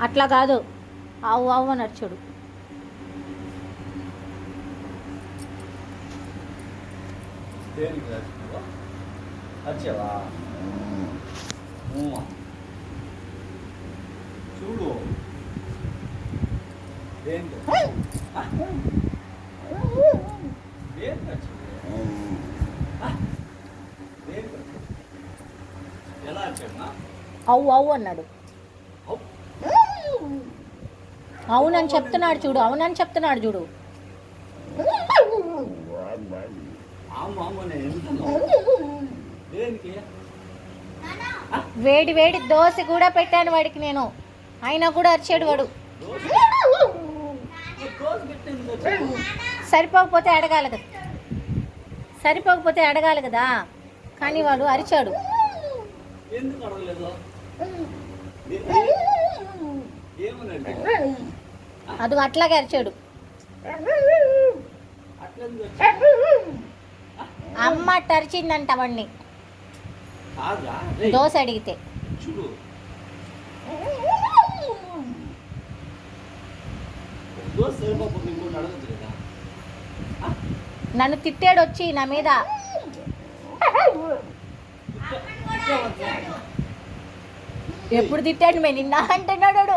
అట్లా కాదు, ఆవు ఆవు అని అరిచాడు. దేనికి రాసినావు? వచ్చావా? చూడు దేనికి ఎలా వచ్చాడు? అవు అవు అన్నాడు. అవునని చెప్తున్నాడు చూడు, అవునని చెప్తున్నాడు చూడు. వేడి వేడి దోశ కూడా పెట్టాను వాడికి నేను, అయినా కూడా అరిచాడు వాడు. సరిపోకపోతే అడగాలి కదా, సరిపోకపోతే అడగాలి కదా, కానీ వాడు అరిచాడు. అది అట్లాగే అరిచాడు. అమ్మ టరిచిందంట వాడిని దోశ అడిగితే. నన్ను తిట్టాడు వచ్చి నా మీద. ఎప్పుడు తిట్టాడు మే నిన్న అంటున్నాడు.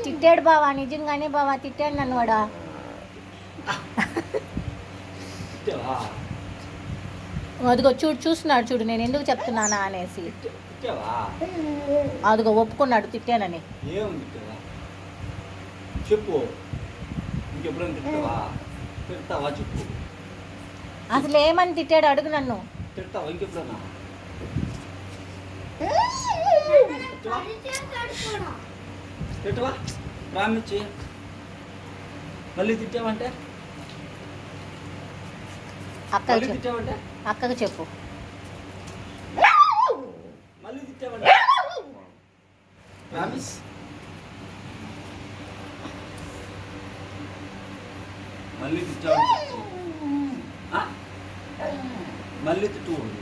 తిట్టాడు బావా, నిజంగానే బావా తిట్టాడు నన్ను వాడా. అదిగో చూడు, చూస్తున్నాడు చూడు నేను ఎందుకు చెప్తున్నానా అనేసి. అదిగో ఒప్పుకున్నాడు తిట్టానని. చెప్పు, ఇంకెప్పుడైనా తిడతావా చెప్పు. అసలు ఏమని తిట్టాడు అడుగు నన్ను. తిడతావా ఇంకెప్పుడన్నా? తిట్టవా? ప్రామిస్. మళ్ళీ తిట్టావంటే? అక్కకు చెప్పు. మళ్ళీ తిట్టావంటే ప్రామిస్. మళ్ళీ తిట్టావంటే మళ్ళీ తిట్టకూడదు.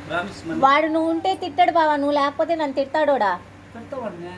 ప్రామిస్. వాడు నువ్వు ఉంటే తిట్టాడు బావా, నువ్వు లేకపోతే నన్ను తిట్టాడోడా. తిడతావాడినే